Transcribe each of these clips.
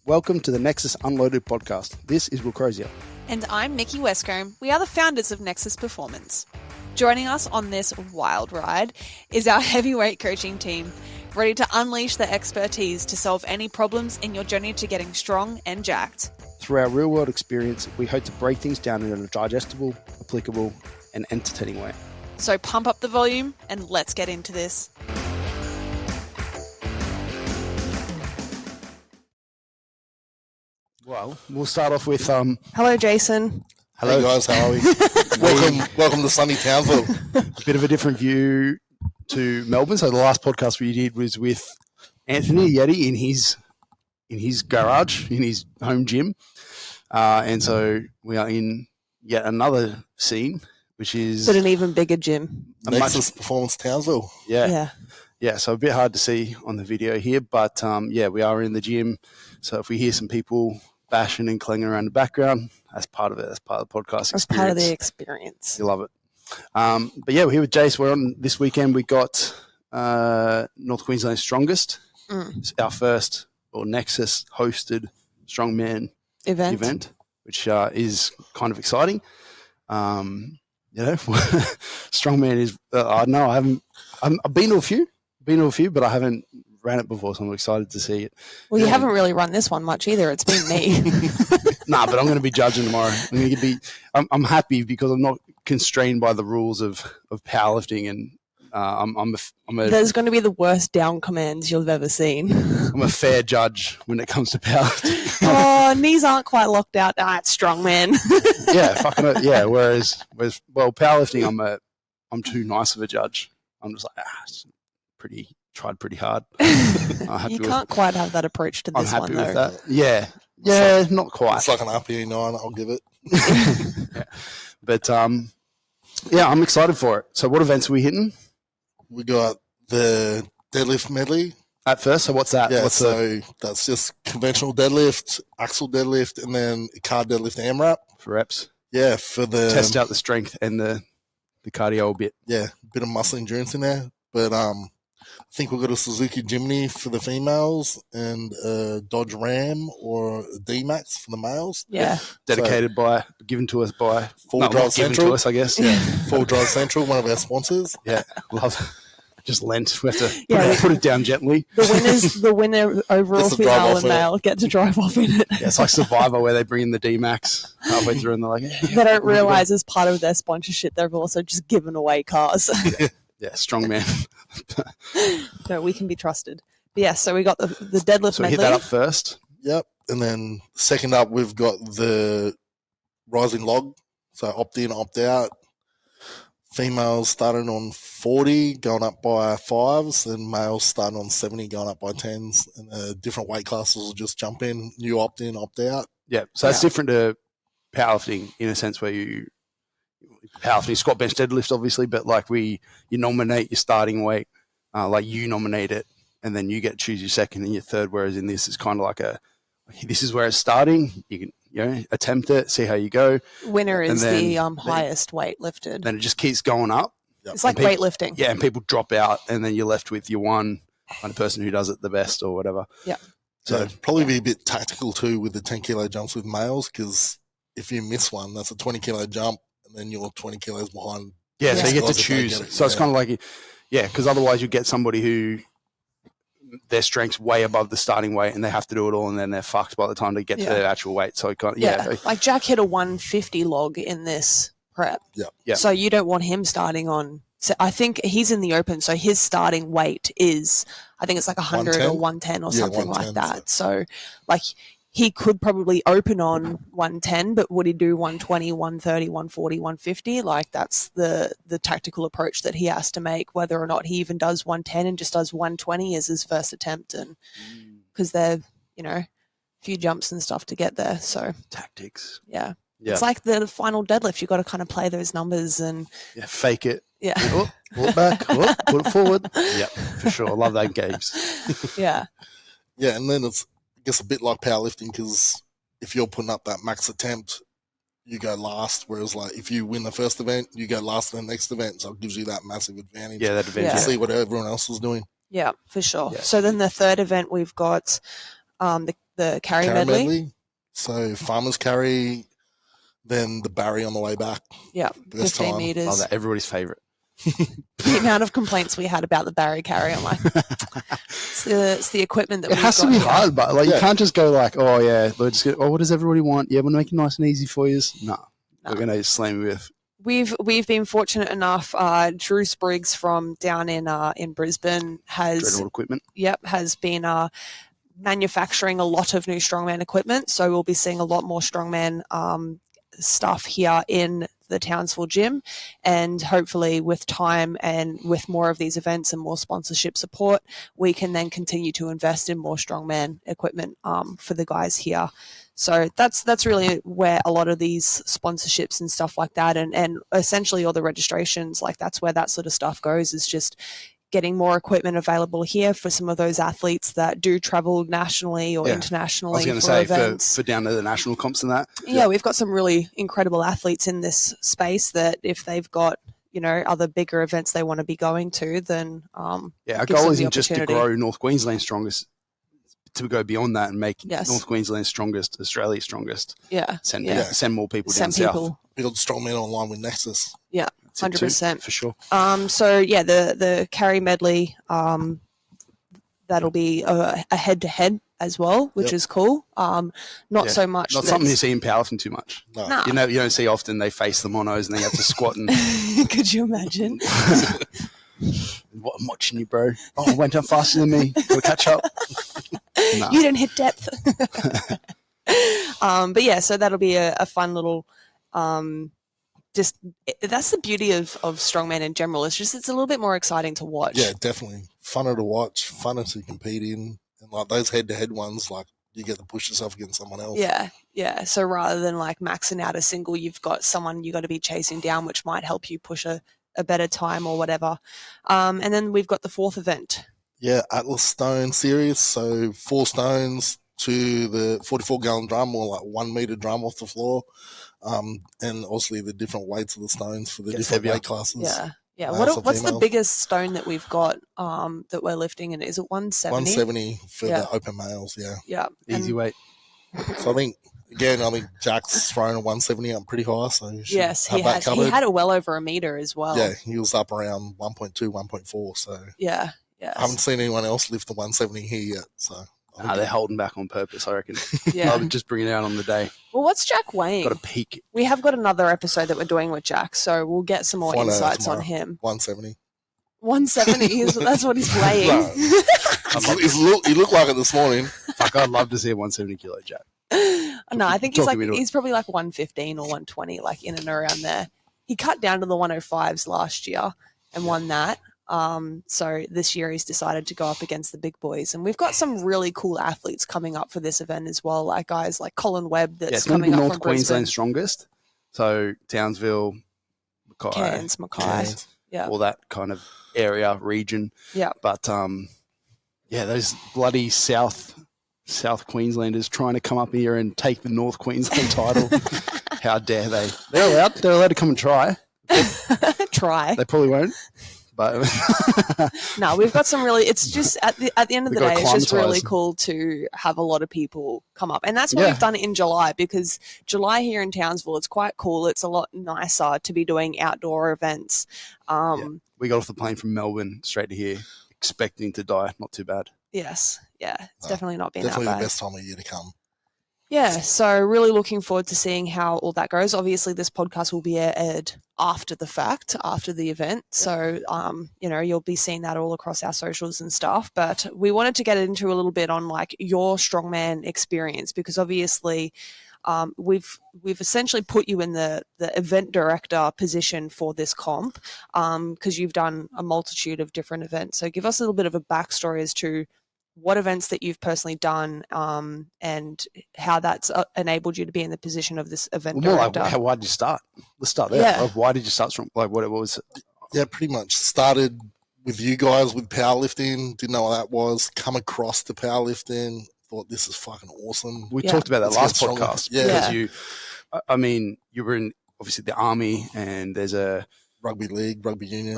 Welcome to the Nexus Unloaded podcast. This is Will Crozier. And I'm Mikki Westcombe. We are the founders of Nexus Performance. Joining us on this wild ride is our heavyweight coaching team, ready to unleash their expertise to solve any problems in your journey to getting strong and jacked. Through our real-world experience, we hope to break things down in a digestible, applicable, and entertaining way. So pump up the volume and let's get into this. Well, we'll start off with... Hello, Jason. Hello. Hey guys, how are we? welcome to sunny Townsville. A bit of a different view to Melbourne. So the last podcast we did was with Anthony Yeti in his garage, in his home gym. And so we are in yet another scene, which is... But an even bigger gym. Nexus Performance Townsville. Yeah, so a bit hard to see on the video here, but we are in the gym. So if we hear some people bashing and clanging around the background, that's part of it. That's part of the podcast experience. That's part of the experience. You love it. But yeah, we're here with Jace. We're on this weekend. We got North Queensland's Strongest. It's our first Nexus hosted Strongman event, which is kind of exciting. Strongman is. I know I haven't. I've been to a few, but I haven't ran it before, so I'm excited to see it. Well, you haven't really run this one much either. It's been me. Nah, but I'm going to be judging tomorrow. I'm happy because I'm not constrained by the rules of powerlifting, and There's going to be the worst down commands you've ever seen. I'm a fair judge when it comes to powerlifting. Oh, knees aren't quite locked out. It's strongman. Yeah, Whereas powerlifting, I'm too nice of a judge. I'm just like, tried pretty hard. You can't quite have that approach to this one, though. I'm happy with that. Yeah, not quite. It's like an RPE 9, I'll give it. Yeah. But, I'm excited for it. So what events are we hitting? We got the deadlift medley. At first, so what's that? Yeah, that's just conventional deadlift, axle deadlift, and then car deadlift AMRAP. For reps? Yeah, for the... Test out the strength and the cardio a bit. Yeah, a bit of muscle endurance in there. But I think we've got a Suzuki Jimny for the females and a Dodge Ram or a D-Max for the males. Yeah. Given to us by... Full Drive Central. To us, I guess. Yeah, Full Drive Central, one of our sponsors. Yeah, love it. Just lent. We have to put it down gently. The winner overall female and male get to drive off in it. Yeah, it's like Survivor where they bring in the D-Max halfway through and they're like... They don't realise as part of their sponsorship they've also just given away cars. Yeah, strongman. No, we can be trusted. But yeah, so we got the deadlift so medley. Hit that up first. Yep. And then second up, we've got the rising log. So opt in, opt out. Females starting on 40, going up by 5s, and males starting on 70, going up by 10s. And different weight classes will just jump in. You opt in, opt out. Yeah, so that's different to powerlifting in a sense where you powerlifting, squat, bench, deadlift, obviously, but like you nominate your starting weight, like you nominate it, and then you get to choose your second and your third. Whereas in this, it's kind of like this is where it's starting. You can attempt it, see how you go. Winner is the highest weight lifted. Then it just keeps going up. Yep. It's like weightlifting. Yeah, and people drop out, and then you're left with your one person who does it the best or whatever. Yeah. So probably be a bit tactical too with the 10 kilo jumps with males, because if you miss one, that's a 20 kilo jump, and then you're 20 kilos behind. Yeah, so you get to choose. It's kind of like, because otherwise you get somebody who their strength's way above the starting weight and they have to do it all, and then they're fucked by the time they get to their actual weight. So like Jack hit a 150 log in this prep. Yeah. So you don't want him starting on. So I think he's in the open, so his starting weight is, I think it's like 100 or 110 or something like that. So like he could probably open on 110, but would he do 120, 130, 140, 150? Like that's the tactical approach that he has to make, whether or not he even does 110 and just does 120 as his first attempt. And because they're, a few jumps and stuff to get there. So tactics. Yeah. It's like the final deadlift. You've got to kind of play those numbers and fake it. Yeah. Pull it back, put it forward. Yeah, for sure. I love that in games. Yeah. Yeah, and then it's, I guess, a bit like powerlifting, because if you're putting up that max attempt, you go last. Whereas, like, if you win the first event, you go last in the next event. So it gives you that massive advantage. Yeah, that advantage. To see what everyone else is doing. Yeah, for sure. Yeah. So then the third event, we've got the the carry medley. So farmers carry, then the Barry on the way back. Yeah, 15 meters. Oh, that everybody's favorite. The amount of complaints we had about the Barry carry, I'm like, it's the equipment that it has to be hard, but like you can't just go like, oh yeah, let's get, what does everybody want? Yeah, we're going to make it nice and easy for you. No. We're going to slam with. We've been fortunate enough. Drew Spriggs from down in Brisbane has equipment. Yep, has been manufacturing a lot of new strongman equipment. So we'll be seeing a lot more strongman stuff here in the Townsville gym, and hopefully with time and with more of these events and more sponsorship support, we can then continue to invest in more strongman equipment for the guys here. So that's really where a lot of these sponsorships and stuff like that, and essentially all the registrations, like that's where that sort of stuff goes, is just getting more equipment available here for some of those athletes that do travel nationally or internationally. I was going to say, for down to the national comps and that. Yeah, we've got some really incredible athletes in this space that if they've got, you know, other bigger events they want to be going to, then our goal isn't just to grow North Queensland strongest, to go beyond that and make North Queensland strongest, Australia's strongest. Yeah. Send more people down south. Build strongmen online with Nexus. Yeah. 100% for sure. So yeah, the carry medley, that'll be a head-to-head as well, which is cool. Not so much. Not something you see in powerlifting too much. No. Nah. You don't see often. They face the monos and they have to squat and. Could you imagine? What, I'm watching you, bro. Oh, went up faster than me. We'll catch up. Nah. You didn't hit depth. But yeah, so that'll be a fun little. That's the beauty of strongman in general. It's a little bit more exciting to watch. Yeah, definitely funner to watch, funner to compete in, and like those head-to-head ones, like you get to push yourself against someone else. Yeah. So rather than like maxing out a single, you've got someone you got to be chasing down, which might help you push a better time or whatever. And then we've got the fourth event. Yeah, Atlas Stone series. So 4 stones to the 44-gallon drum, or like 1 meter drum off the floor. And obviously the different weights of the stones for the different weight classes. Yeah. What's the biggest stone that we've got that we're lifting? And is it 170? 170 for the open males. Yeah. Easy weight. So I think Jack's thrown a 170 up pretty high. So yes, he has. He had a well over a meter as well. Yeah, he was up around 1.2, 1.4. So yeah. I haven't seen anyone else lift the 170 here yet. So. They're holding back on purpose, I reckon. Yeah. I'll just bring it out on the day. Well, what's Jack weighing? Got a peak. We have got another episode that we're doing with Jack, so we'll get some more insights on him. 170. 170, that's what he's weighing. He looked like it this morning. Fuck, I'd love to see a 170 kilo Jack. No, I think he's probably like 115 or 120, like in and around there. He cut down to the 105s last year and won that. So this year he's decided to go up against the big boys, and we've got some really cool athletes coming up for this event as well, like guys like Colin Webb that's coming up North from Queensland strongest. So Townsville, Mackay, all that kind of area region. Yeah, but those bloody South Queenslanders trying to come up here and take the North Queensland title. How dare they? They're allowed to come and try. Try. They probably won't. But no, we've got some really. It's just at the end of the day, it's just really cool to have a lot of people come up, and that's why we've done it in July, because July here in Townsville, it's quite cool. It's a lot nicer to be doing outdoor events. We got off the plane from Melbourne straight to here, expecting to die. Not too bad. Yes, it's definitely not been that bad. Definitely the best time of year to come. Yeah, so really looking forward to seeing how all that goes. Obviously, this podcast will be aired after the fact, after the event. So, you'll be seeing that all across our socials and stuff. But we wanted to get into a little bit on like your strongman experience, because obviously we've essentially put you in the event director position for this comp because you've done a multitude of different events. So give us a little bit of a backstory as to what events that you've personally done and how that's enabled you to be in the position of this event director. Like, why did you start? Let's start there. Yeah. Like, why did you start strong? Like, what was it? Yeah, pretty much started with you guys with powerlifting. Didn't know what that was. Come across to powerlifting. Thought this is fucking awesome. We talked about that last podcast. Yeah. Because you were in obviously the army, and there's a rugby league, rugby union,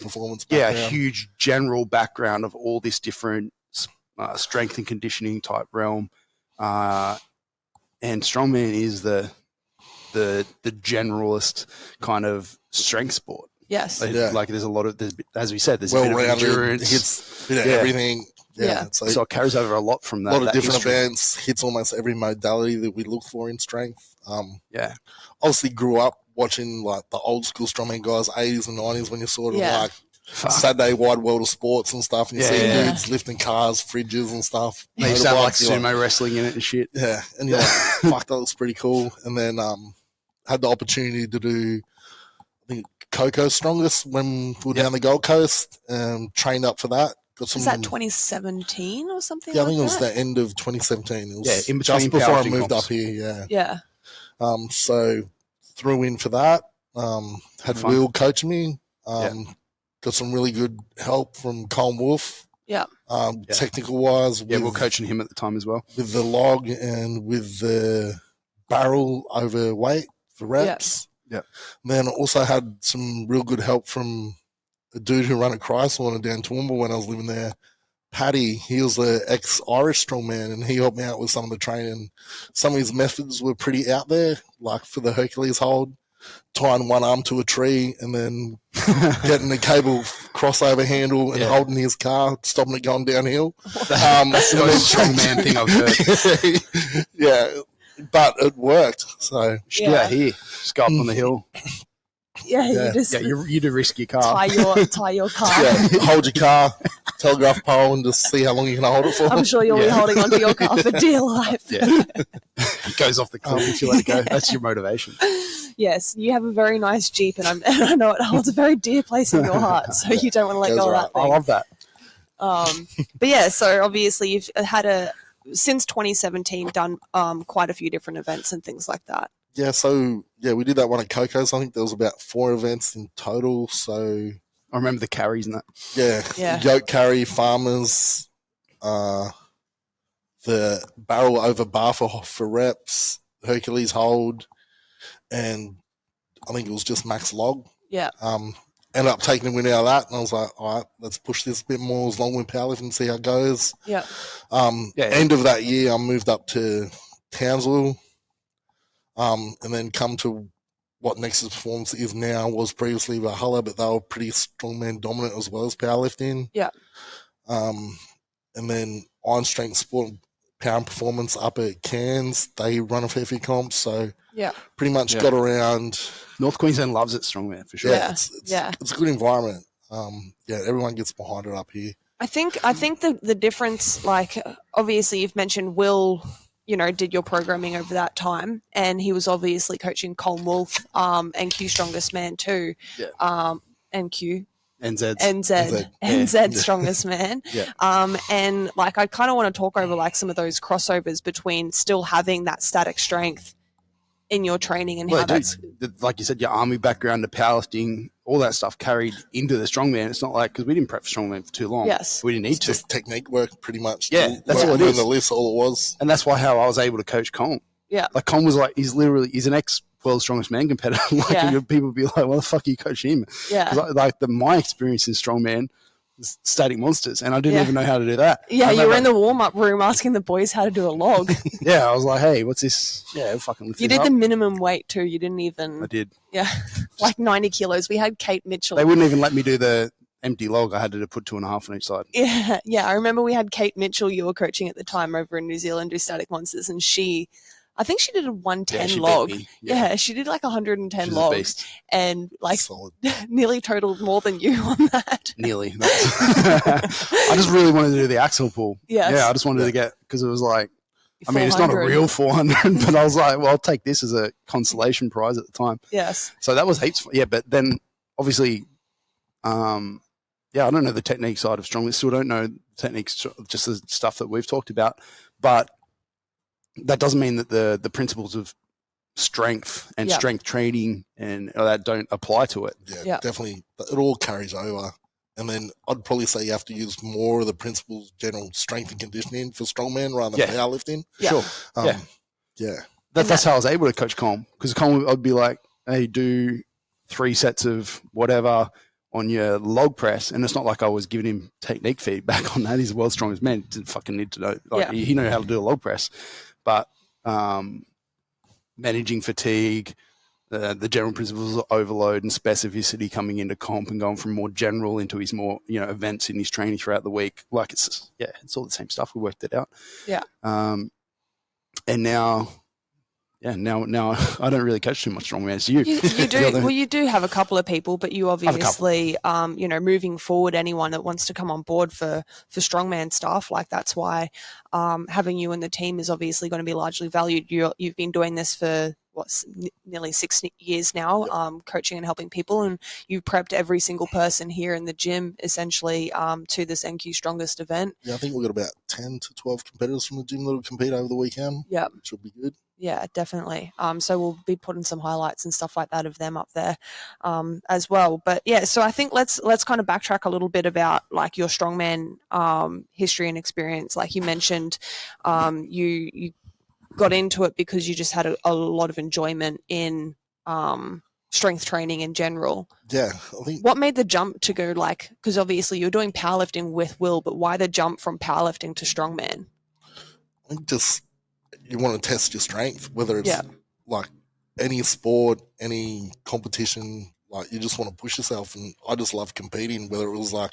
performance. Yeah, a huge general background of all this different strength and conditioning type realm, and strongman is the generalist kind of strength sport. Yes. Like there's a lot of, as we said, there's well a bit of endurance, hits, bit of everything. Yeah. So it carries over a lot from that. A lot of different events, hits almost every modality that we look for in strength. Obviously grew up watching like the old school strongman guys, 80s and 90s, when you're sort of like Saturday Wide World of Sports and stuff, and you see dudes lifting cars, fridges and stuff. They used to have like sumo wrestling in it and shit. Yeah, and you're like, fuck, that looks pretty cool. And then had the opportunity to do, I think, Coco's Strongest when we were down the Gold Coast, and trained up for that. Was that 2017 or something? Yeah, I think it was the end of 2017. It was in between just before I moved comps. up here. Yeah. So threw in for that. Had Will coaching me. Got some really good help from Colin Wolf. Yeah. Technical wise. Yeah, we were coaching him at the time as well. With the log and with the barrel over weight for reps. Yeah. Then also had some real good help from a dude who ran a Chrysler down Toowoomba when I was living there. Paddy, he was an ex-Irish strongman, and he helped me out with some of the training. Some of his methods were pretty out there, like for the Hercules hold, tying one arm to a tree and then getting the cable crossover handle and holding his car, stopping it going downhill. That's the most strongman thing I've heard. Yeah, but it worked. So here, just go up on the hill. You do risk your car. Tie your car. Hold your car, telegraph pole, and just see how long you can hold it for. I'm sure you'll be holding onto your car for dear life. It goes off the cliff if you let it go. That's your motivation. Yes, you have a very nice Jeep, and I know it holds a very dear place in your heart, so you don't want to let go of that thing. I love that. But yeah, so obviously you've had since 2017 done quite a few different events and things like that. Yeah, so we did that one at Coco's. I think there was about 4 events in total. So I remember the carries and that. Yeah. Yoke carry, farmers, the barrel over bar for reps, Hercules hold, and I think it was just max log. Yeah. Ended up taking the win out of that, and I was like, all right, let's push this a bit more as long with powerlifting and see how it goes. Yeah. End of that year, I moved up to Townsville. And then come to what Nexus Performance is now, was previously Valhalla, but they were pretty strongman dominant as well as powerlifting. Yeah. And then Iron Strength Sport, Power and Performance up at Cairns, they run a fair few comps, so pretty much got around. North Queensland loves it, strongman, for sure. Yeah, it's a good environment. Everyone gets behind it up here. I think the difference, like, obviously you've mentioned Will, did your programming over that time, and he was obviously coaching Colin Wolf, and Q Strongest Man too, and Q. NZ Strongest Man. And like, I kind of want to talk over like some of those crossovers between still having that static strength in your training and how that's, like you said, your army background, the powerlifting, all that stuff carried into the strongman. It's not like, because we didn't prep for strongman for too long. Yes, we didn't need to. Just technique work, pretty much. Yeah, that's all it is. The list, all it was, and that's how I was able to coach Colin. Yeah, like Colin was like, he's an ex-world's strongest man competitor. People would be like, "Well, the fuck you coach him?" Yeah, my experience in strongman was static monsters, and I didn't even know how to do that. Yeah, you were in the warm-up room asking the boys how to do a log. I was like, "Hey, what's this?" Yeah, fucking lift. You did the minimum weight too. You didn't even. I did. Yeah, like 90 kilos. We had Kate Mitchell. They wouldn't even let me do the empty log. I had to put 2.5 on each side. Yeah. I remember we had Kate Mitchell, you were coaching at the time over in New Zealand, do static monsters, and I think she did a 110 log. Yeah, she did like 110 logs, and like nearly totaled more than you on that. Nearly. I just really wanted to do the axle pull. Yeah, I just wanted to get, because it was like, I mean, it's not a real 400, but I was like, well, I'll take this as a consolation prize at the time. Yes. So that was heaps. Yeah, but then obviously, I don't know the technique side of strongman. Still don't know techniques, just the stuff that we've talked about, but that doesn't mean that the principles of strength and strength training and that don't apply to it. Yeah, definitely. It all carries over. And then I'd probably say you have to use more of the principles, general strength and conditioning for strongman rather than powerlifting. Sure. That's how I was able to coach Colin, because Colin, I'd be like, hey, do 3 sets of whatever on your log press, and it's not like I was giving him technique feedback on that. He's the world's strongest man. He didn't fucking need to know. Like, he knew how to do a log press, but managing fatigue, the general principles of overload and specificity coming into comp and going from more general into his more, events in his training throughout the week. Like it's all the same stuff. We worked it out. Yeah. And now I don't really coach too much strongman. It's you. You do. Well, you do have a couple of people, but you obviously, moving forward, anyone that wants to come on board for strongman stuff, like that's why having you in the team is obviously going to be largely valued. You've been doing this for nearly 6 years now, coaching and helping people, and you've prepped every single person here in the gym essentially to this NQ Strongest event. Yeah, I think we've got about 10 to 12 competitors from the gym that will compete over the weekend. Yeah, which will be good. Yeah, definitely. So we'll be putting some highlights and stuff like that of them up there as well. But yeah, so I think let's kind of backtrack a little bit about like your strongman history and experience. Like you mentioned, you got into it because you just had a lot of enjoyment in strength training in general. Yeah, I think. What made the jump to go because obviously you're doing powerlifting with Will, but why the jump from powerlifting to strongman? I think just you want to test your strength, whether it's like any sport, any competition, like you just want to push yourself. And I just love competing, whether it was like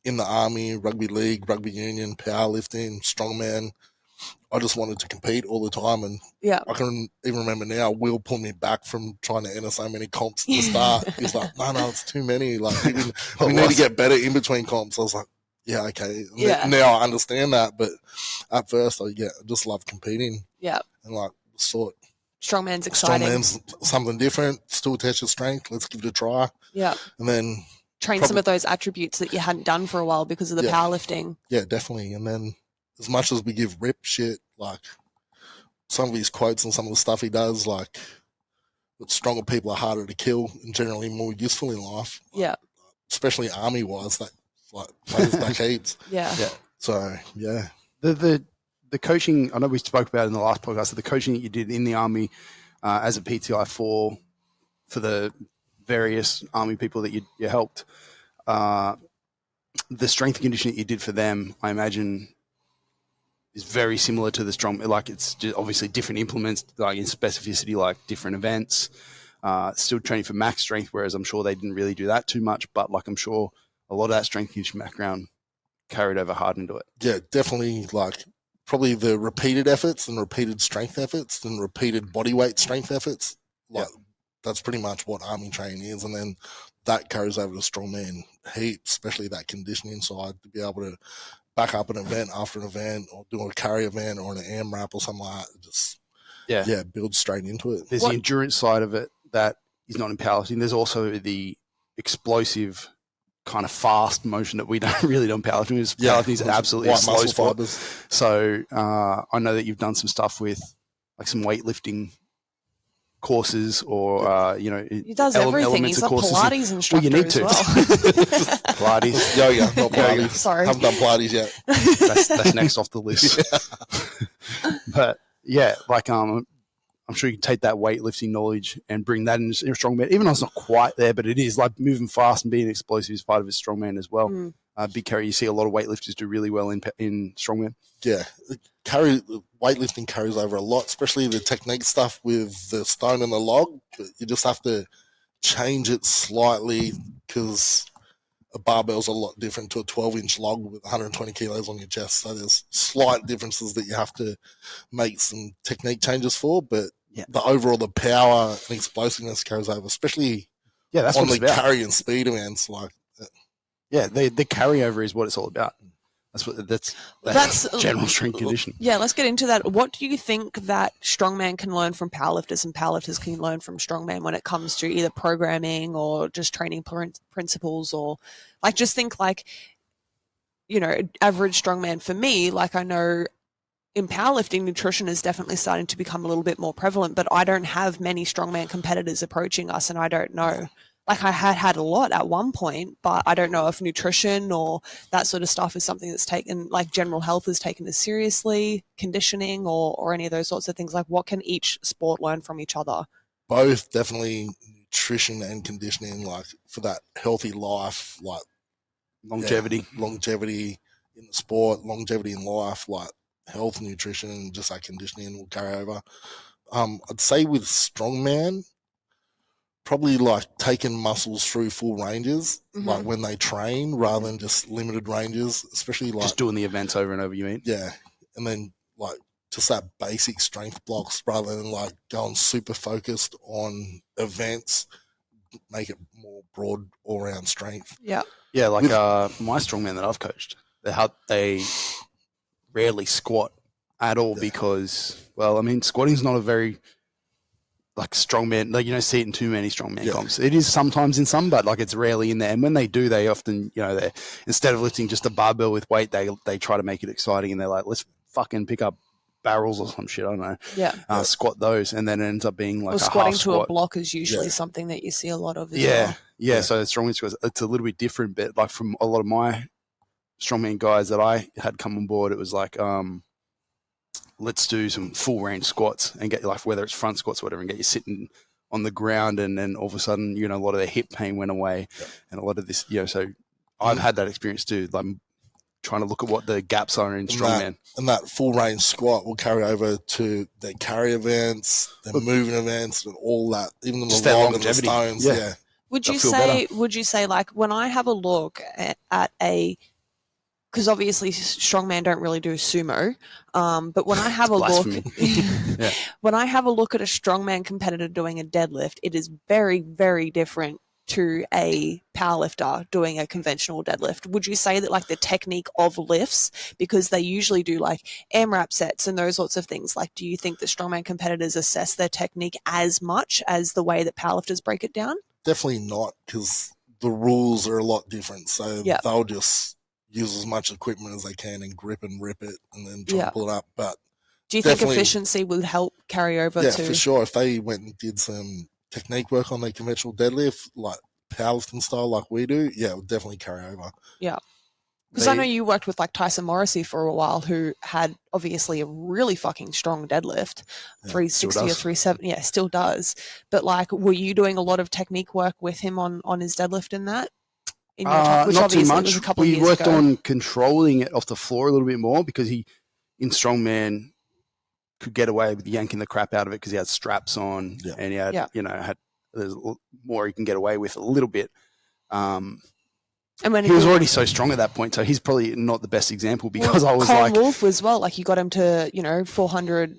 in the army, rugby league, rugby union, powerlifting, strongman. I just wanted to compete all the time. And I can even remember now, Will pulled me back from trying to enter so many comps at the start. He's like, no, it's too many. Like, we need to get better in between comps. I was like, yeah, okay. Yeah. Now I understand that, but at first, I just love competing. Yeah. And strongman's exciting. Strongman's something different. Still test your strength. Let's give it a try. Yeah. And then train some of those attributes that you hadn't done for a while because of the powerlifting. Yeah, definitely. And then as much as we give Rip shit, like some of his quotes and some of the stuff he does, like stronger people are harder to kill and generally more useful in life. Yeah. Especially army wise, that plays back heaps. Yeah. So the coaching, I know we spoke about in the last podcast, so the coaching that you did in the army as a PTI for the various army people that you helped, the strength and conditioning that you did for them, I imagine, is very similar to the strong. Like it's just obviously different implements, like in specificity, like different events. Still training for max strength, whereas I'm sure they didn't really do that too much. But like I'm sure a lot of that strength conditioning background carried over hard into it. Yeah, definitely. Like probably the repeated efforts and repeated strength efforts and repeated body weight strength efforts. Like that's pretty much what army training is, and then that carries over to strongman heaps, especially that conditioning side to be able to back up an event after an event or do a carry event or an AMRAP or something like that. Just build straight into it. There's the endurance side of it that is not in powerlifting. There's also the explosive kind of fast motion that we don't really do in powerlifting. Powerlifting is absolutely a slow sport. Fibers. So I know that you've done some stuff with like some weightlifting courses or he does everything. He's a Pilates instructor. Well, you need to. Pilates, yoga, not Pilates. Sorry, haven't done Pilates yet. That's next off the list. But like I'm sure you can take that weightlifting knowledge and bring that into strongman. Even though it's not quite there, but it is like moving fast and being explosive is part of his strongman as well. Big carry, you see a lot of weightlifters do really well in strongman. Yeah, weightlifting carries over a lot, especially the technique stuff with the stone and the log. But you just have to change it slightly because a barbell's a lot different to a 12-inch log with 120 kilos on your chest. So there's slight differences that you have to make some technique changes for, but the power and explosiveness carries over, especially on the carry and speed events. Like, the carryover is what it's all about. That's general strength conditioning. Yeah, let's get into that. What do you think that strongman can learn from powerlifters and powerlifters can learn from strongman when it comes to either programming or just training principles, or like just think like, average strongman for me, like I know in powerlifting, nutrition is definitely starting to become a little bit more prevalent, but I don't have many strongman competitors approaching us, and I don't know. Like I had a lot at one point, but I don't know if nutrition or that sort of stuff is something that's taken, like general health is taken as seriously, conditioning or any of those sorts of things. Like what can each sport learn from each other? Both, definitely nutrition and conditioning, like for that healthy life, like longevity in the sport, longevity in life, like health, nutrition, and just like conditioning will carry over. I'd say with strongman, probably like taking muscles through full ranges, like when they train, rather than just limited ranges, especially like just doing the events over and over. You mean? Yeah, and then like just that basic strength blocks, rather than like going super focused on events, make it more broad all round strength. Yeah. Yeah, like my strongman that I've coached, they rarely squat at all because, well, I mean, squatting's not a very like strongman. Like you don't see it in too many strongman comps. It is sometimes in some, but like it's rarely in there. And when they do, they often, they instead of lifting just a barbell with weight, they try to make it exciting, and they're like, let's fucking pick up barrels or some shit. I don't know. Yeah. Squat those, and then it ends up being like squatting half to squat. a block is usually something that you see a lot of as well. Yeah. So strongman squats, it's a little bit different, but like from a lot of my strongman guys that I had come on board, it was like, let's do some full range squats and get like whether it's front squats or whatever, and get you sitting on the ground, and then all of a sudden, a lot of their hip pain went away, and a lot of this, so I've had that experience too. Like, I'm trying to look at what the gaps are in strongman. And that full range squat will carry over to their carry events, their moving events, and all that, even the log and the stones. Yeah. Would you say like when I have a look at a, because obviously strongman don't really do sumo, but when I have a look, when I have a look at a strongman competitor doing a deadlift, it is very, very different to a powerlifter doing a conventional deadlift. Would you say that like the technique of lifts, because they usually do like AMRAP sets and those sorts of things, like do you think that strongman competitors assess their technique as much as the way that powerlifters break it down? Definitely not, because the rules are a lot different. So they'll just use as much equipment as they can and grip and rip it and then try to pull it up. But do you think efficiency would help carry over to? Yeah, for sure. If they went and did some technique work on their conventional deadlift, like powerlifting style like we do, it would definitely carry over. Yeah. Because I know you worked with like Tyson Morrissey for a while, who had obviously a really fucking strong deadlift, 360 or 370. Yeah, still does. But like, were you doing a lot of technique work with him on his deadlift in that? In your time, which not too much. Was a couple of years worked ago. on controlling it off the floor a little bit more, because he, in strongman, could get away with yanking the crap out of it because he had straps on, and he had, there's more he can get away with a little bit. And when he was already so strong at that point, so he's probably not the best example, because I was Colin Wolf as well, like you got him to 400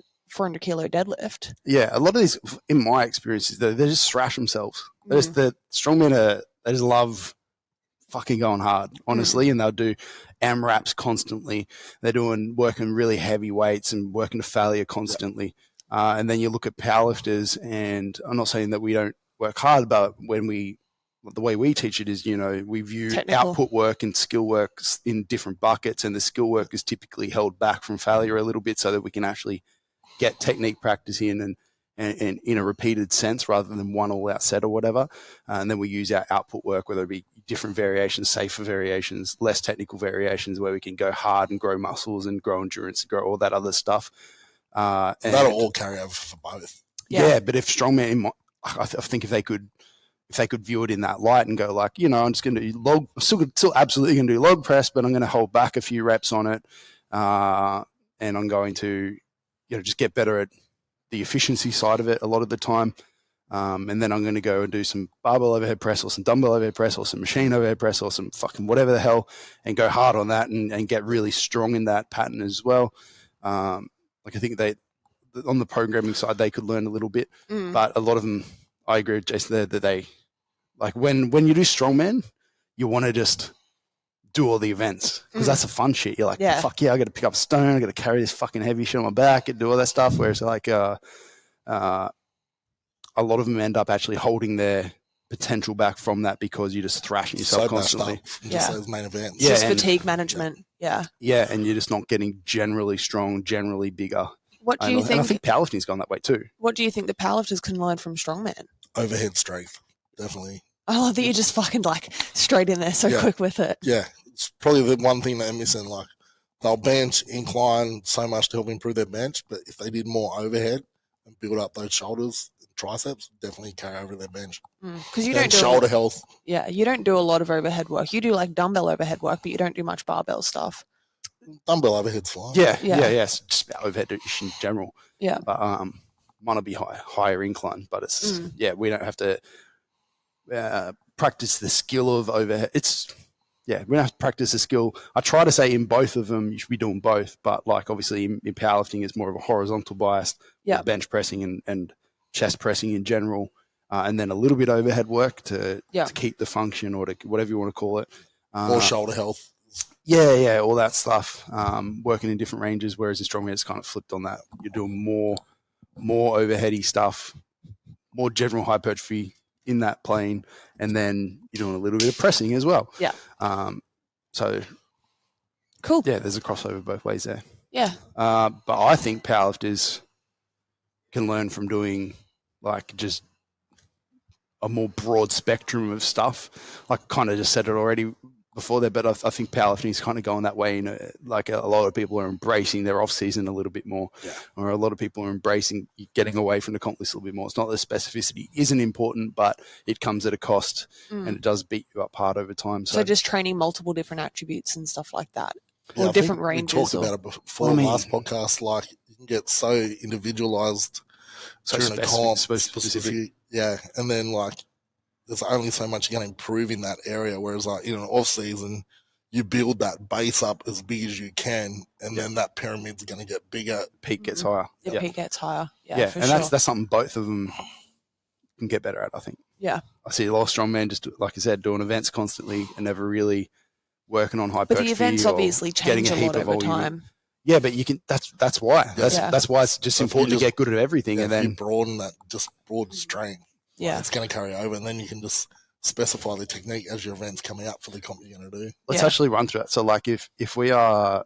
kilo deadlift. Yeah, a lot of these, in my experiences, they just thrash themselves. The strongmen they just love fucking going hard, honestly, and they'll do AMRAPs constantly. They're working really heavy weights and working to failure constantly. And then you look at powerlifters, and I'm not saying that we don't work hard, but the way we teach it is, we view output work and skill work in different buckets, and the skill work is typically held back from failure a little bit so that we can actually get technique practice in and in a repeated sense rather than one all-out set or whatever. And then we use our output work, whether it be different variations, safer variations, less technical variations, where we can go hard and grow muscles and grow endurance and grow all that other stuff. And that'll all carry over for both. Yeah, but if strongman, I think if they could view it in that light and go like, I'm just going to do log, still absolutely going to do log press, but I'm going to hold back a few reps on it, and I'm going to, just get better at the efficiency side of it a lot of the time, and then I'm going to go and do some barbell overhead press or some dumbbell overhead press or some machine overhead press or some fucking whatever the hell, and go hard on that and get really strong in that pattern as well. Like I think on the programming side they could learn a little bit, but a lot of them, I agree with Jason there, that they, like when you do strongman, you want to just do all the events, because that's the fun shit. You're like, fuck yeah, I got to pick up a stone, I got to carry this fucking heavy shit on my back and do all that stuff. Whereas like a lot of them end up actually holding their potential back from that, because you're just thrashing yourself constantly. Just those main events. Yeah, just fatigue management. Yeah, and you're just not getting generally strong, generally bigger. What do you think? And I think powerlifting's gone that way too. What do you think the powerlifters can learn from strongman? Overhead strength, definitely. I love that you're just fucking like straight in there so quick with it. Yeah, it's probably the one thing they're missing. Like they'll bench, incline so much to help improve their bench, but if they did more overhead, and build up those shoulders, triceps, definitely carry over their bench. Because you and don't do shoulder health. Yeah, you don't do a lot of overhead work. You do like dumbbell overhead work, but you don't do much barbell stuff. Dumbbell overhead's fine. Yeah. It's just about overhead in general. Yeah. But might not be higher incline, but it's we don't have to practice the skill of overhead. We don't have to practice the skill. I try to say in both of them, you should be doing both, but like obviously in powerlifting, it's more of a horizontal bias, bench pressing and chest pressing in general, and then a little bit overhead work to keep the function or to whatever you want to call it. Or shoulder health. Yeah, all that stuff. Working in different ranges, whereas in strongman, it's kind of flipped on that. You're doing more overheady stuff, more general hypertrophy in that plane, and then you're doing a little bit of pressing as well. Yeah. So cool. Yeah, there's a crossover both ways there. Yeah. But I think powerlifters can learn from doing like just a more broad spectrum of stuff. Like kind of just said it already before there, but I think powerlifting is kind of going that way. Like a lot of people are embracing their off season a little bit more, or a lot of people are embracing getting away from the comp list a little bit more. It's not that specificity isn't important, but it comes at a cost, and it does beat you up hard over time. So just training multiple different attributes and stuff like that, or different ranges. We talked about it before in the last podcast. Like you can get so individualized, so specific. Yeah, and then like there's only so much you're going to improve in that area. Whereas like in an off season, you build that base up as big as you can, and then that pyramid's going to get bigger. Peak gets higher. The peak gets higher. Yeah, and that's something both of them can get better at, I think. Yeah. I see a lot of strongmen just, like I said, doing events constantly and never really working on hypertrophy. But the events obviously change a lot over time. Yeah, but you can. That's why. That's why it's just important to get good at everything, and then you broaden that broad strength. Yeah, it's going to carry over, and then you can just specify the technique as your events coming up for the comp you're going to do. Let's actually run through it. So, like, if you're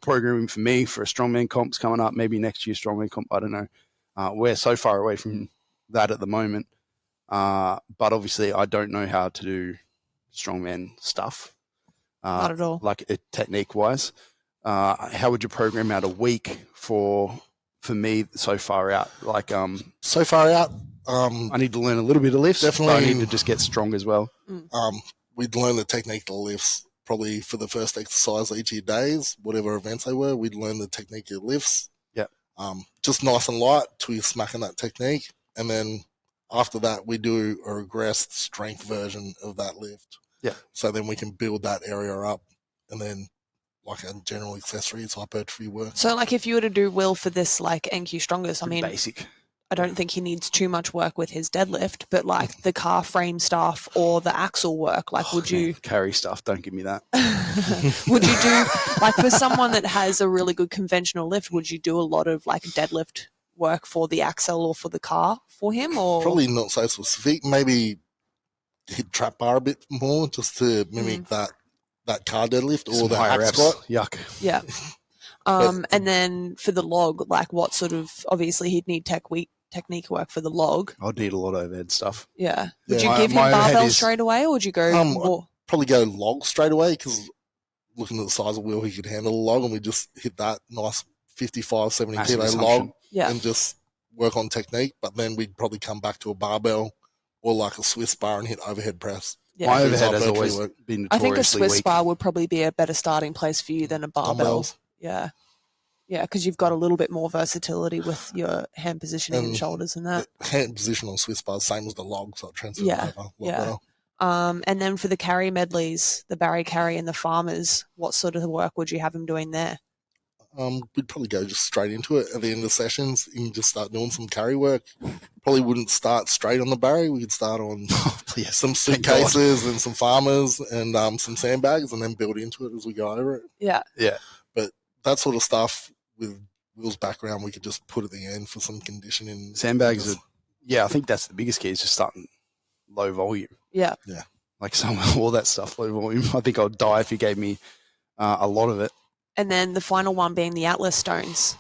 programming for me for a strongman comps coming up, maybe next year's strongman comp, I don't know. We're so far away from that at the moment, but obviously, I don't know how to do strongman stuff. Not at all. Like technique wise, how would you program out a week for me so far out? Like so far out. I need to learn a little bit of lifts. Definitely, but I need to just get strong as well. We'd learn the technique of the lifts probably for the first exercise each of your days, whatever events they were. We'd learn the technique of the lifts. Yeah. Just nice and light till you're smacking that technique, and then after that we do a regressed strength version of that lift. Yeah. So then we can build that area up, and then like a general accessories hypertrophy work. So like if you were to do Will for this like NQ Strongest, I mean, basic. I don't think he needs too much work with his deadlift, but like the car frame stuff or the axle work, like would you carry stuff? Don't give me that. Would you do like for someone that has a really good conventional lift? Would you do a lot of like deadlift work for the axle or for the car for him? Or probably not so specific. Maybe hit trap bar a bit more just to mimic that car deadlift or the hack squat. Yuck. Yeah. And then for the log, like what sort of, obviously he'd need technique work for the log. I'd need a lot of overhead stuff. Yeah. Would you give him barbell straight away, or would you go more? Probably go log straight away, because looking at the size of Will, he could handle a log, and we just hit that nice 55, 70 kilo log and just work on technique. But then we'd probably come back to a barbell or like a Swiss bar and hit overhead press. Yeah. My overhead has always been notoriously I think a Swiss weak. bar would probably be a better starting place for you than a barbell. Dumbbells. Yeah. Yeah, because you've got a little bit more versatility with your hand positioning and shoulders and that. Hand position on Swiss bars, same as the log, so it transfers over a lot better. And then for the carry medleys, the Barry carry and the farmers, what sort of work would you have him doing there? We'd probably go just straight into it at the end of sessions and just start doing some carry work. Probably wouldn't start straight on the Barry. We'd start on some suitcases and some farmers and some sandbags, and then build into it as we go over it. Yeah. Yeah. But that sort of stuff with Will's background, we could just put at the end for some conditioning. Sandbags I think that's the biggest key, is just starting low volume. Yeah. Yeah. Like all that stuff, low volume. I think I'd die if you gave me a lot of it. And then the final one being the Atlas stones.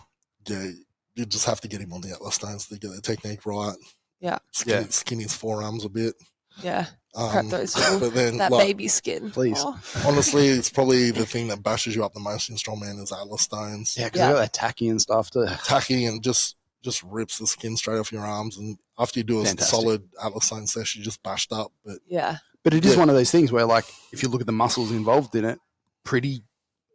Yeah, you just have to get him on the Atlas stones to get the technique right. Yeah. Skin his forearms a bit. Yeah. Prep those but then, that baby skin. Please. Oh. Honestly, it's probably the thing that bashes you up the most in strongman is Atlas stones. Yeah, because they're that tacky and stuff too. Tacky and just just rips the skin straight off your arms. And after you do a solid Atlas stone session, you're just bashed up. But yeah. But it is one of those things where, like, if you look at the muscles involved in it, pretty,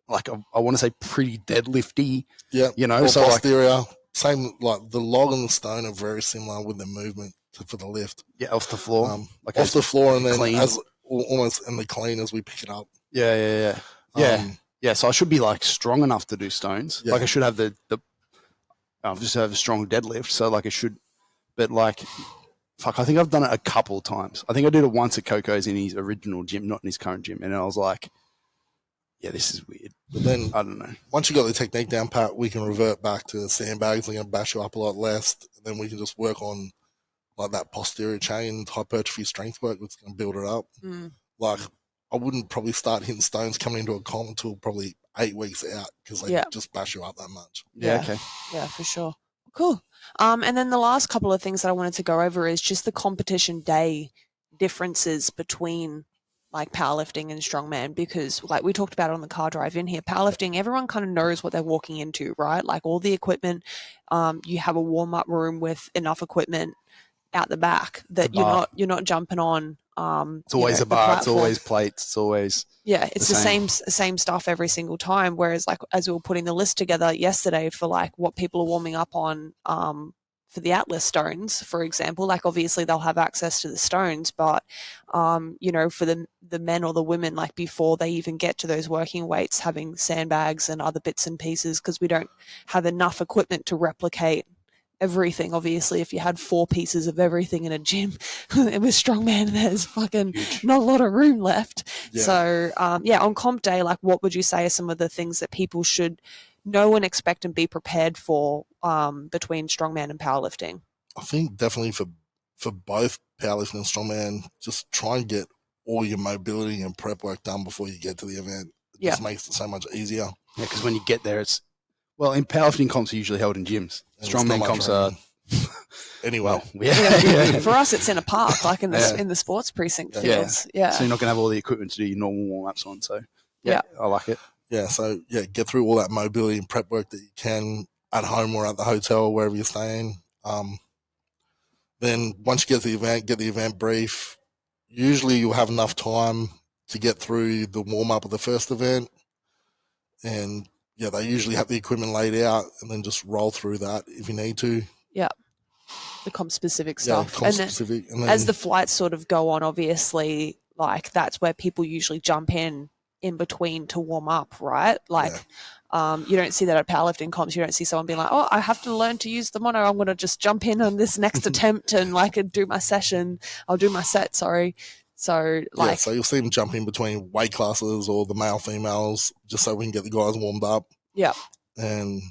like, I want to say pretty deadlifty. Yeah. You know, or so posterior. Same, like, the log and the stone are very similar with the movement for the lift. Yeah, off the floor. Off the floor and then clean. almost in the clean as we pick it up. Yeah. So I should be, like, strong enough to do stones. Yeah. Like, I should have just have a strong deadlift. So, like, it should, but, like, fuck, I think I've done it a couple of times. I think I did it once at Coco's in his original gym, not in his current gym. And I was like, yeah, this is weird. But then, I don't know. Once you got the technique down pat, we can revert back to sandbags. They're going to bash you up a lot less. And then we can just work on, like, that posterior chain, hypertrophy strength work that's going to build it up. Like, I wouldn't probably start hitting stones coming into a comp until probably 8 weeks out because they just bash you up that much. Yeah, okay. Yeah, for sure. Cool. And then the last couple of things that I wanted to go over is just the competition day differences between, like, powerlifting and strongman, because, like, we talked about it on the car drive in here, powerlifting, everyone kind of knows what they're walking into, right? Like, all the equipment, you have a warm-up room with enough equipment out the back that you're not jumping on. It's always a bar. It's always plates. It's always it's the same stuff every single time. Whereas, like, as we were putting the list together yesterday for, like, what people are warming up on for the Atlas stones, for example, like, obviously they'll have access to the stones, but you know, for the men or the women, like, before they even get to those working weights, having sandbags and other bits and pieces, because we don't have enough equipment to replicate everything. Obviously, if you had 4 pieces of everything in a gym, it was strongman, there's fucking not a lot of room left. So on comp day, like, what would you say are some of the things that people should know and expect and be prepared for between strongman and powerlifting? I think definitely for both powerlifting and strongman, just try and get all your mobility and prep work done before you get to the event. It just makes it so much easier. Yeah, because when you get there, it's, well, in powerlifting comps are usually held in gyms. Strongman comps are anyway. For us, it's in a park, like in the sports precinct fields. Yeah. So you're not going to have all the equipment to do your normal warm-ups on. So I like it. Yeah. So get through all that mobility and prep work that you can at home or at the hotel or wherever you're staying. Then once you get to the event brief. Usually you'll have enough time to get through the warm-up of the first event, and they usually have the equipment laid out, and then just roll through that if you need to. Yeah. The comp-specific stuff. And then, as the flights sort of go on, obviously, like, that's where people usually jump in between to warm up, right? Like, you don't see that at powerlifting comps. You don't see someone being like, oh, I have to learn to use the mono. I'm going to just jump in on this next attempt and, like, do my session. I'll do my set, sorry. So, like, so you'll see them jump in between weight classes or the male females just so we can get the guys warmed up. Yeah. And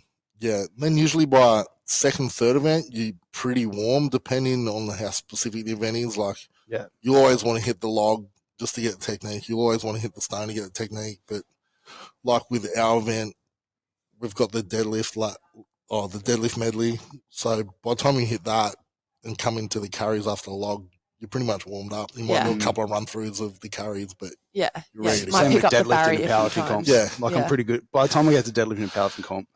then usually by second, third event, you're pretty warm depending on how specific the event is. Like, you always want to hit the log just to get the technique. You always want to hit the stone to get the technique. But like with our event, we've got the deadlift, the deadlift medley. So by the time you hit that and come into the carries after the log, you're pretty much warmed up. You might do a couple of run-throughs of the carries, but you're ready to go. Same with deadlift and powerlifting comps. Yeah, I'm pretty good. By the time I get to deadlift and powerlifting comp,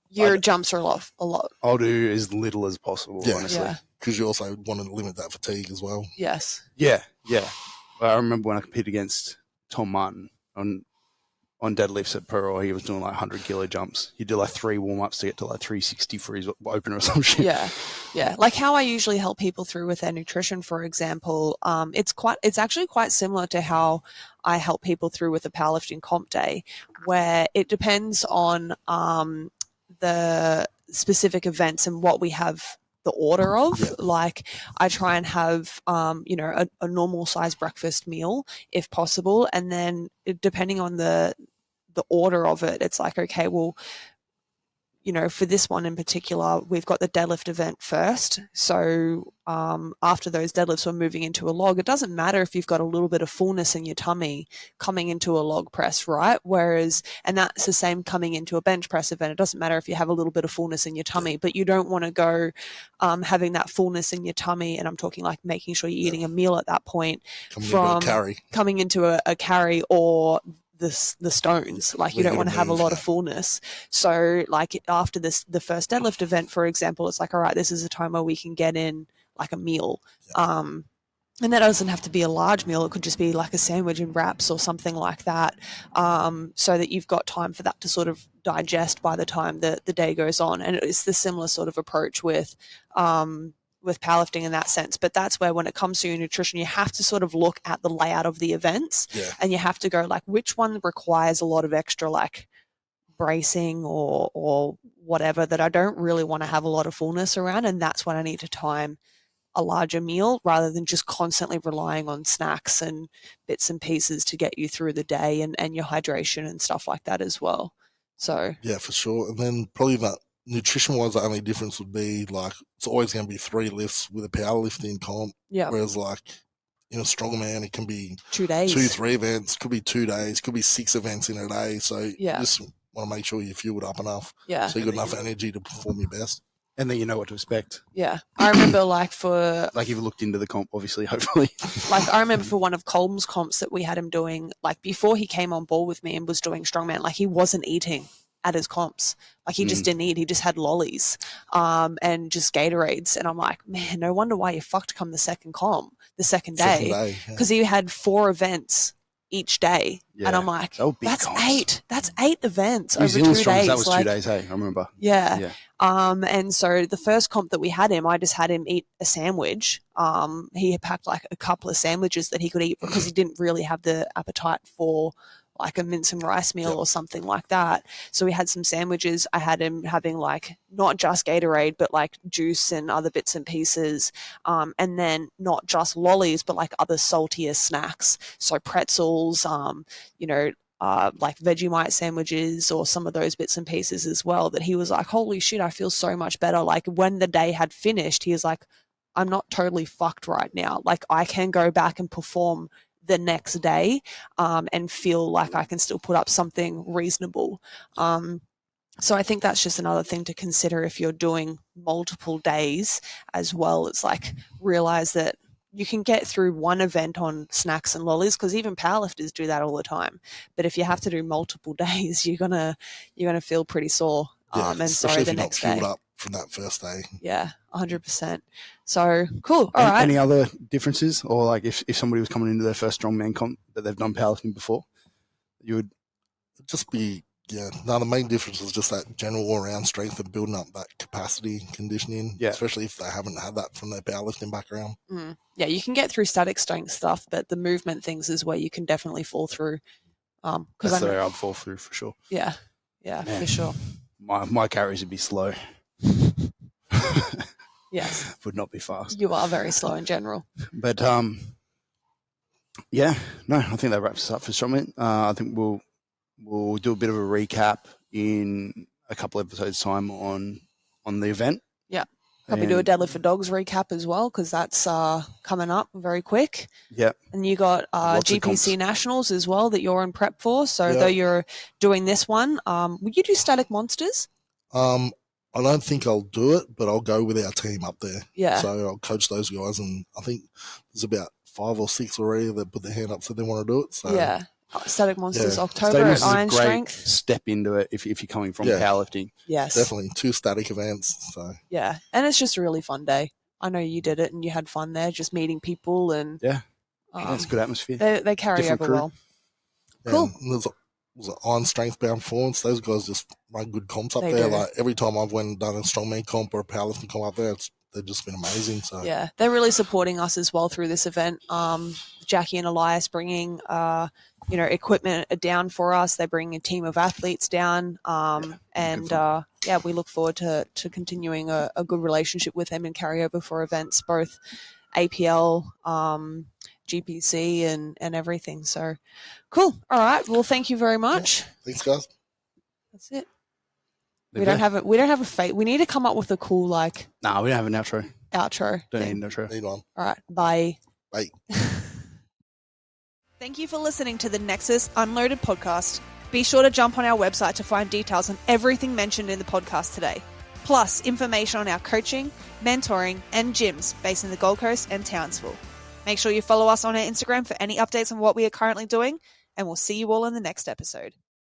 your jumps are a lot. I'll do as little as possible, honestly. Because you also want to limit that fatigue as well. Yes. Yeah. I remember when I competed against Tom Martin on deadlifts at Pearl, he was doing like 100 kilo jumps. He'd do like 3 warm-ups to get to like 360 for his opener or some shit. Yeah. Like how I usually help people through with their nutrition, for example, it's actually quite similar to how I help people through with a powerlifting comp day, where it depends on the specific events and what we have the order of. Like, I try and have a normal size breakfast meal if possible, and then depending on the order of it, it's like, okay, well, for this one in particular, we've got the deadlift event first. So after those deadlifts, we're moving into a log. It doesn't matter if you've got a little bit of fullness in your tummy coming into a log press, right? And that's the same coming into a bench press event. It doesn't matter if you have a little bit of fullness in your tummy, but you don't want to go having that fullness in your tummy. And I'm talking like making sure you're eating a meal at that point coming into a carry or the stones. Like, you don't want to have a lot of fullness. So like after the first deadlift event, for example, it's like, all right, this is a time where we can get in like a meal. And that doesn't have to be a large meal. It could just be like a sandwich and wraps or something like that, so that you've got time for that to sort of digest by the time the day goes on. And it's the similar sort of approach with powerlifting in that sense. But that's where, when it comes to your nutrition, you have to sort of look at the layout of the events, and you have to go like, which one requires a lot of extra like bracing or whatever that I don't really want to have a lot of fullness around, and that's when I need to time a larger meal rather than just constantly relying on snacks and bits and pieces to get you through the day and your hydration and stuff like that as well. So yeah, for sure. And then probably that nutrition wise, the only difference would be like, it's always going to be 3 lifts with a powerlifting comp. Yeah. Whereas like in a strongman, it can be 2 days, 2-3 events, could be 2 days, could be 6 events in a day. So you just want to make sure you're fueled up enough. Yeah. So you got enough energy to perform your best. And then you know what to expect. Yeah. I remember like you've looked into the comp, obviously, hopefully. Like I remember for one of Colm's comps that we had him doing, like before he came on board with me and was doing strongman, like he wasn't eating at his comps. Like he just didn't eat. He just had lollies and just Gatorades. And I'm like, man, no wonder why you fucked come the second day. Because he had 4 events each day. Yeah. And I'm like, that's comps. 8. That's 8 events over 2 days. That was 2 days, hey, I remember. Yeah. And so the first comp that we had him, I just had him eat a sandwich. He had packed like a couple of sandwiches that he could eat because he didn't really have the appetite for like a mince and rice meal or something like that. So we had some sandwiches. I had him having like not just Gatorade, but like juice and other bits and pieces. And then not just lollies, but like other saltier snacks. So pretzels, like Vegemite sandwiches or some of those bits and pieces as well, that he was like, holy shit, I feel so much better. Like when the day had finished, he was like, I'm not totally fucked right now. Like I can go back and perform the next day and feel like I can still put up something reasonable. So I think that's just another thing to consider if you're doing multiple days as well. It's like realize that you can get through one event on snacks and lollies, because even powerlifters do that all the time. But if you have to do multiple days, you're gonna feel pretty sore. And sorry the next day. Up from that first day. Yeah, 100%. So cool. All right. Any other differences, or like if somebody was coming into their first strongman comp that they've done powerlifting before, you would just be the main difference is just that general all-around strength and building up that capacity conditioning, especially if they haven't had that from their powerlifting background. Yeah, you can get through static strength stuff, but the movement things is where you can definitely fall through. That's where I'd fall through for sure. Yeah, man, for sure. My carries would be slow. Yes. Would not be fast. You are very slow in general. But I think that wraps us up for Strongman. I think we'll do a bit of a recap in a couple episodes time on the event. Yeah. Probably do a Deadlift for Dogs recap as well, because that's coming up very quick. Yeah. And you got GPC Nationals as well that you're in prep for. So though you're doing this one, would you do Static Monsters? I don't think I'll do it, but I'll go with our team up there. Yeah. So I'll coach those guys, and I think there's about 5 or 6 already that put their hand up so they want to do it. So yeah. Static Monsters October at Iron Strength. Step into it if you're coming from powerlifting. Yes. Definitely 2 static events. So yeah. And it's just a really fun day. I know you did it and you had fun there, just meeting people and it's a good atmosphere. They carry over well. Cool. And was it Iron Strength Bound Performance? Those guys just run good comps up there. Do. Like every time I've went and done a strongman comp or a powerlifting comp up there, they've just been amazing. So yeah, they're really supporting us as well through this event. Jackie and Elias bringing equipment down for us. They bring a team of athletes down, we look forward to continuing a good relationship with them and carry over for events, both APL, GPC and everything. So cool. All right. Well, thank you very much. Yeah. Thanks, guys. That's it. We don't have a fate. We need to come up with a cool we don't have an outro. Don't need an outro. Need one. All right. Bye. Bye. Thank you for listening to the Nexus Unloaded podcast. Be sure to jump on our website to find details on everything mentioned in the podcast today, plus information on our coaching, mentoring, and gyms based in the Gold Coast and Townsville. Make sure you follow us on our Instagram for any updates on what we are currently doing, and we'll see you all in the next episode.